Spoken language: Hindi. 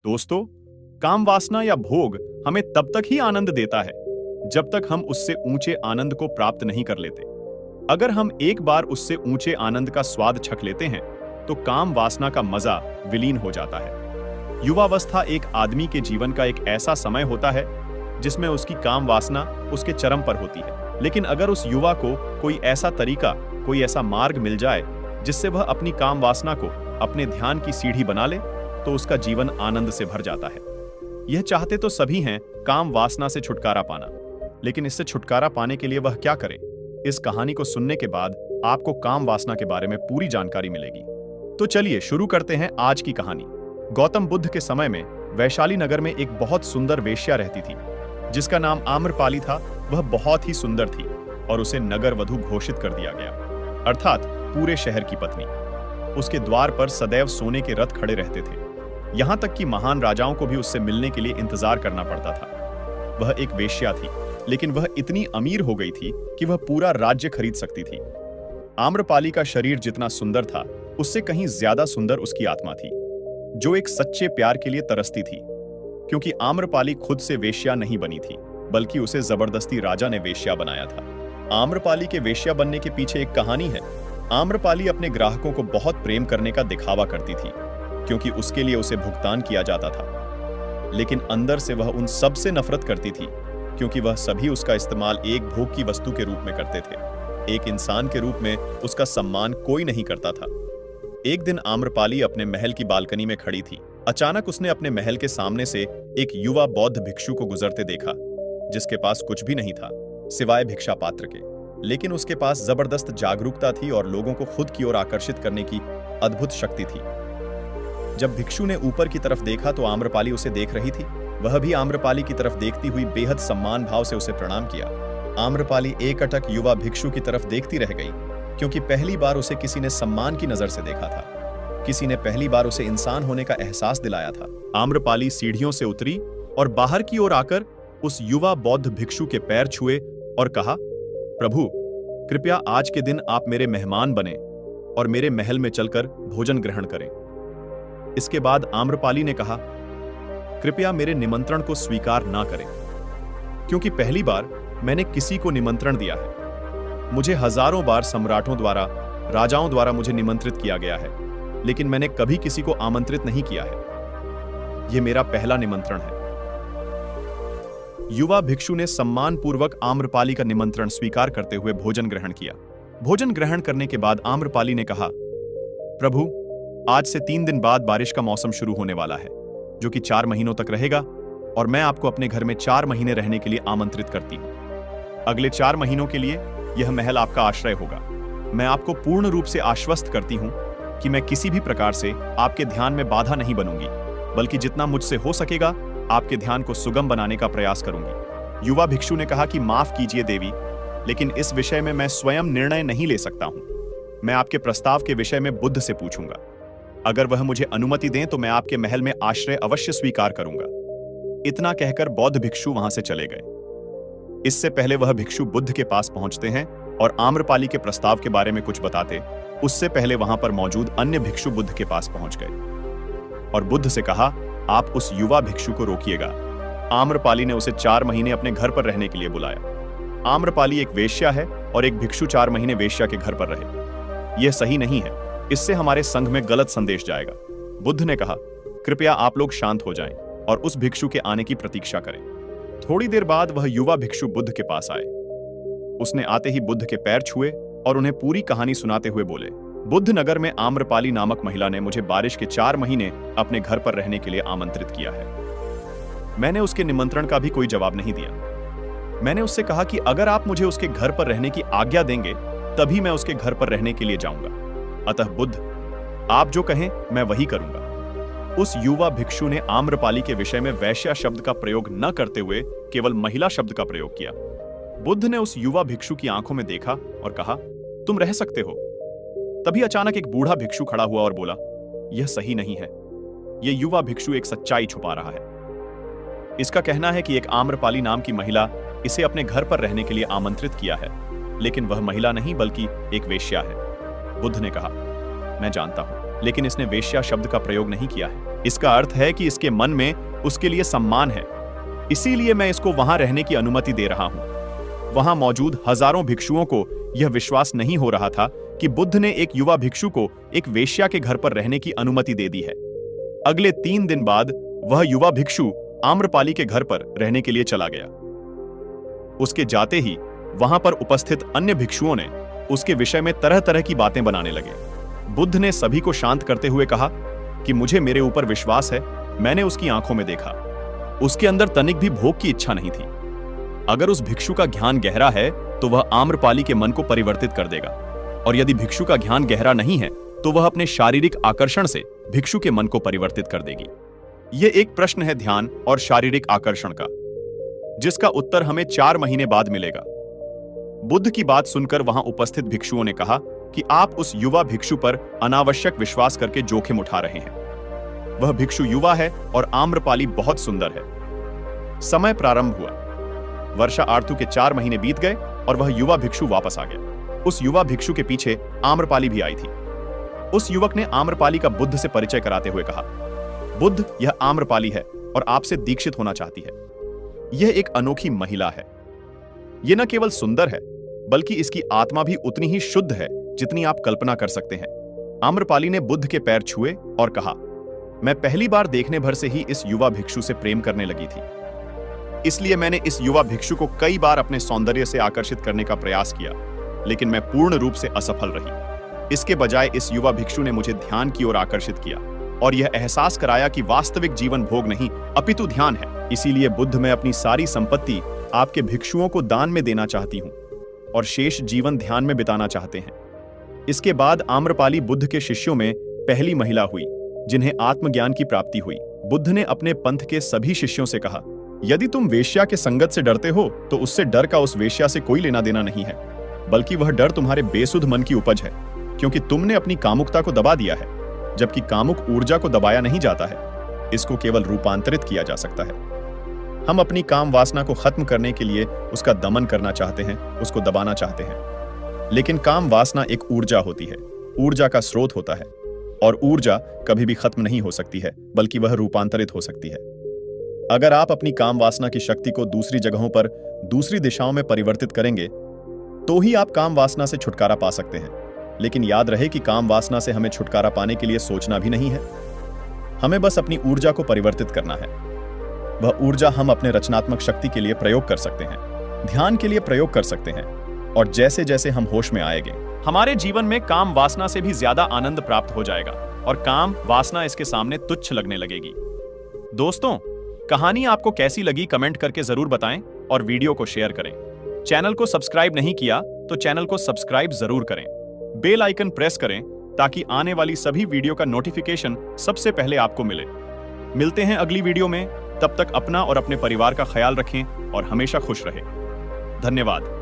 दोस्तों, काम वासना या भोग हमें तब तक ही आनंद देता है जब तक हम उससे ऊंचे आनंद को प्राप्त नहीं कर लेते। अगर हम एक बार उससे ऊंचे आनंद का स्वाद चख लेते हैं तो काम वासना का मजा विलीन हो जाता है। युवावस्था एक आदमी के जीवन का एक ऐसा समय होता है जिसमें उसकी काम वासना उसके चरम पर होती है। लेकिन अगर उस युवा को कोई ऐसा तरीका, कोई ऐसा मार्ग मिल जाए जिससे वह अपनी काम वासना को अपने ध्यान की सीढ़ी बना ले, तो उसका जीवन आनंद से भर जाता है। यह चाहते तो सभी हैं काम वासना से छुटकारा पाना, लेकिन इससे छुटकारा पाने के लिए वह क्या करे? इस कहानी को सुनने के बाद आपको काम वासना के बारे में पूरी जानकारी मिलेगी। तो चलिए शुरू करते हैं आज की कहानी। गौतम बुद्ध के समय में वैशाली नगर में एक बहुत सुंदर वेश्या रहती थी जिसका नाम आम्रपाली था। वह बहुत ही सुंदर थी और उसे नगर वधू घोषित कर दिया गया, अर्थात पूरे शहर की पत्नी। उसके द्वार पर सदैव सोने के रथ खड़े रहते थे, यहां तक कि महान राजाओं को भी उससे मिलने के लिए इंतजार करना पड़ता था। वह एक वेश्या थी, लेकिन वह इतनी अमीर हो गई थी कि वह पूरा राज्य खरीद सकती थी। आम्रपाली का शरीर जितना सुंदर था, उससे कहीं ज्यादा सुंदर उसकी आत्मा थी, जो एक सच्चे प्यार के लिए तरसती थी। क्योंकि आम्रपाली खुद से वेश्या नहीं बनी थी, बल्कि उसे जबरदस्ती राजा ने वेश्या बनाया था। आम्रपाली के वेश्या बनने के पीछे एक कहानी है। आम्रपाली अपने ग्राहकों को बहुत प्रेम करने का दिखावा करती थी, क्योंकि उसके लिए उसे भुगतान किया जाता था। लेकिन अंदर से वह उन सब से नफरत करती थी, क्योंकि वह सभी उसका इस्तेमाल एक भोग की वस्तु के रूप में करते थे। एक इंसान के रूप में उसका सम्मान कोई नहीं करता था। एक दिन आम्रपाली अपने महल की बालकनी में खड़ी थी। अचानक उसने अपने महल के सामने से एक युवा बौद्ध भिक्षु को गुजरते देखा, जिसके पास कुछ भी नहीं था सिवाय भिक्षा पात्र के। लेकिन उसके पास जबरदस्त जागरूकता थी और लोगों को खुद की ओर आकर्षित करने की अद्भुत शक्ति थी। जब भिक्षु ने ऊपर की तरफ देखा तो आम्रपाली उसे देख रही थी। वह भी आम्रपाली की तरफ देखती हुई बेहद सम्मान भाव से उसे प्रणाम किया। आम्रपाली एकटक युवा भिक्षु की तरफ देखती रह गई, क्योंकि पहली बार उसे किसी ने सम्मान की नजर से देखा था। किसी ने पहली बार उसे इंसान होने का एहसास दिलाया था। आम्रपाली सीढ़ियों से उतरी और बाहर की ओर आकर उस युवा बौद्ध भिक्षु के पैर छुए और कहा, प्रभु, कृपया आज के दिन आप मेरे मेहमान बने और मेरे महल में चलकर भोजन ग्रहण करें। इसके बाद आम्रपाली ने कहा, कृपया मेरे निमंत्रण को स्वीकार ना करें, क्योंकि पहली बार मैंने किसी को निमंत्रण दिया है। मुझे हजारों बार सम्राटों द्वारा, राजाओं द्वारा मुझे निमंत्रित किया गया है, लेकिन मैंने कभी किसी को आमंत्रित नहीं किया है। यह मेरा पहला निमंत्रण है। युवा भिक्षु ने सम्मानपूर्वक आम्रपाली का निमंत्रण स्वीकार करते हुए भोजन ग्रहण किया। भोजन ग्रहण करने के बाद आम्रपाली ने कहा, प्रभु, आज से 3 दिन बाद बारिश का मौसम शुरू होने वाला है, जो कि 4 महीनों तक रहेगा, और मैं आपको अपने घर में 4 महीने रहने के लिए आमंत्रित करती हूं। अगले 4 महीनों के लिए यह महल आपका आश्रय होगा। मैं आपको पूर्ण रूप से आश्वस्त करती हूं कि मैं किसी भी प्रकार से आपके ध्यान में बाधा नहीं बनूंगी, बल्कि जितना मुझसे हो सकेगा आपके ध्यान को सुगम बनाने का प्रयास करूंगी। युवा भिक्षु ने कहा कि माफ कीजिए देवी, लेकिन इस विषय में मैं स्वयं निर्णय नहीं ले सकता हूं। मैं आपके प्रस्ताव के विषय में बुद्ध से पूछूंगा। अगर वह मुझे अनुमति दें तो मैं आपके महल में आश्रय अवश्य स्वीकार करूंगा। इतना कहकर बौद्ध भिक्षु वहां से चले गए। इससे पहले वह भिक्षु बुद्ध के पास पहुंचते हैं और आम्रपाली के प्रस्ताव के बारे में कुछ बताते, उससे पहले वहां पर मौजूद अन्य भिक्षु बुद्ध के पास पहुंच गए और बुद्ध से कहा, आप उस युवा भिक्षु को रोकिएगा। आम्रपाली ने उसे 4 महीने अपने घर पर रहने के लिए बुलाया। आम्रपाली एक वेश्या है और एक भिक्षु 4 महीने वेश्या के घर पर रहे। यह सही नहीं है, इससे हमारे संघ में गलत संदेश जाएगा। बुद्ध ने कहा, कृपया आप लोग शांत हो जाएं और उस भिक्षु के आने की प्रतीक्षा करें। थोड़ी देर बाद वह युवा भिक्षु बुद्ध के पास आए। उसने आते ही बुद्ध के पैर छुए और उन्हें पूरी कहानी सुनाते हुए बोले, बुद्ध नगर में आम्रपाली नामक महिला ने मुझे बारिश के 4 महीने अपने घर पर रहने के लिए आमंत्रित किया है। मैंने उसके निमंत्रण का भी कोई जवाब नहीं दिया। मैंने उससे कहा कि अगर आप मुझे उसके घर पर रहने की आज्ञा देंगे तभी मैं उसके घर पर रहने के लिए जाऊंगा। अतः बुद्ध, आप जो कहें मैं वही करूंगा। उस युवा भिक्षु ने आम्रपाली के विषय में वैश्या शब्द का प्रयोग न करते हुए केवल महिला शब्द का प्रयोग किया। बुद्ध ने उस युवा भिक्षु की आंखों में देखा और कहा, तुम रह सकते हो। तभी अचानक एक बूढ़ा भिक्षु खड़ा हुआ और बोला, यह सही नहीं है। यह युवा भिक्षु एक सच्चाई छुपा रहा है। इसका कहना है कि एक आम्रपाली नाम की महिला इसे अपने घर पर रहने के लिए आमंत्रित किया है, लेकिन वह महिला नहीं बल्कि एक वेश्या है। बुद्ध ने कहा, मैं जानता हूं, लेकिन इसने वेश्या शब्द का प्रयोग नहीं किया है। इसका अर्थ है कि इसके मन में उसके लिए सम्मान है, इसीलिए मैं इसको वहां रहने की अनुमति दे रहा हूं। वहां मौजूद हजारों भिक्षुओं को यह विश्वास नहीं हो रहा था कि बुद्ध ने एक युवा भिक्षु को एक वेश्या के घर पर रहने की अनुमति दे दी है। अगले 3 दिन बाद वह युवा भिक्षु आम्रपाली के घर पर रहने के लिए चला गया। उसके जाते ही वहां पर उपस्थित अन्य भिक्षुओं ने उसके विषय में तरह तरह की बातें बनाने लगे। बुद्ध ने सभी को शांत करते हुए कहा कि मुझे मेरे ऊपर विश्वास है, मैंने उसकी आंखों में देखा, उसके अंदर तनिक भी भोग की इच्छा नहीं थी। अगर उस भिक्षु का ज्ञान गहरा है तो वह आम्रपाली के मन को परिवर्तित कर देगा, और यदि भिक्षु का ज्ञान गहरा नहीं है तो वह अपने शारीरिक आकर्षण से भिक्षु के मन को परिवर्तित कर देगी। यह एक प्रश्न है ध्यान और शारीरिक आकर्षण का, जिसका उत्तर हमें 4 महीने बाद मिलेगा। बुद्ध की बात सुनकर वहां उपस्थित भिक्षुओं ने कहा कि आप उस युवा भिक्षु पर अनावश्यक विश्वास करके जोखिम उठा रहे हैं। वह भिक्षु युवा है और आम्रपाली बहुत सुंदर है। समय प्रारंभ हुआ। वर्षा आर्थु के 4 महीने बीत गए और वह युवा भिक्षु वापस आ गया। उस युवा भिक्षु के पीछे आम्रपाली भी आई थी। उस युवक ने आम्रपाली का बुद्ध से परिचय कराते हुए कहा, बुद्ध, यह आम्रपाली है और आपसे दीक्षित होना चाहती है। यह एक अनोखी महिला है। यह न केवल सुंदर है बल्कि इसकी आत्मा भी उतनी ही शुद्ध है जितनी आप कल्पना कर सकते हैं। आम्रपाली ने बुद्ध के पैर छुए और कहा, मैं पहली बार देखने भर से ही इस युवा भिक्षु से प्रेम करने लगी थी, इसलिए मैंने इस युवा भिक्षु को कई बार अपने सौंदर्य से आकर्षित करने का प्रयास किया, लेकिन मैं पूर्ण रूप से असफल रही। इसके बजाय इस युवा भिक्षु ने मुझे ध्यान की ओर आकर्षित किया और यह एहसास कराया कि वास्तविक जीवन भोग नहीं अपितु ध्यान है। इसीलिए बुद्ध, मैं अपनी सारी संपत्ति आपके भिक्षुओं को दान में देना चाहती हूं और शेष जीवन ध्यान में बिताना चाहते हैं। इसके बाद आम्रपाली बुद्ध के शिष्यों में पहली महिला हुई जिन्हें आत्मज्ञान की प्राप्ति हुई। बुद्ध ने अपने पंथ के सभी शिष्यों से कहा, यदि तुम वेश्या के संगत से डरते हो तो उससे डर का उस वेश्या से कोई लेना देना नहीं है, बल्कि वह डर तुम्हारे बेसुध मन की उपज है, क्योंकि तुमने अपनी कामुकता को दबा दिया है, जबकि कामुक ऊर्जा को दबाया नहीं जाता है, इसको केवल रूपांतरित किया जा सकता है। हम अपनी काम वासना को खत्म करने के लिए उसका दमन करना चाहते हैं, उसको दबाना चाहते हैं, लेकिन काम वासना एक ऊर्जा होती है, ऊर्जा का स्रोत होता है, और ऊर्जा कभी भी खत्म नहीं हो सकती है, बल्कि वह रूपांतरित हो सकती है। अगर आप अपनी काम वासना की शक्ति को दूसरी जगहों पर, दूसरी दिशाओं में परिवर्तित करेंगे तो ही आप काम वासना से छुटकारा पा सकते हैं। लेकिन याद रहे कि काम वासना से हमें छुटकारा पाने के लिए सोचना भी नहीं है, हमें बस अपनी ऊर्जा को परिवर्तित करना है। वह ऊर्जा हम अपने रचनात्मक शक्ति के लिए प्रयोग कर सकते हैं, ध्यान के लिए प्रयोग कर सकते हैं, और जैसे जैसे हम होश में आएंगे हमारे जीवन में काम वासना से भी ज्यादा आनंद प्राप्त हो जाएगा और काम वासना इसके सामने तुच्छ लगने लगेगी। दोस्तों, कहानी आपको कैसी लगी कमेंट करके जरूर बताएं और वीडियो को शेयर करें। चैनल को सब्सक्राइब नहीं किया तो चैनल को सब्सक्राइब जरूर करें, बेल आइकन प्रेस करें ताकि आने वाली सभी वीडियो का नोटिफिकेशन सबसे पहले आपको मिले। मिलते हैं अगली वीडियो में, तब तक अपना और अपने परिवार का ख्याल रखें और हमेशा खुश रहें। धन्यवाद।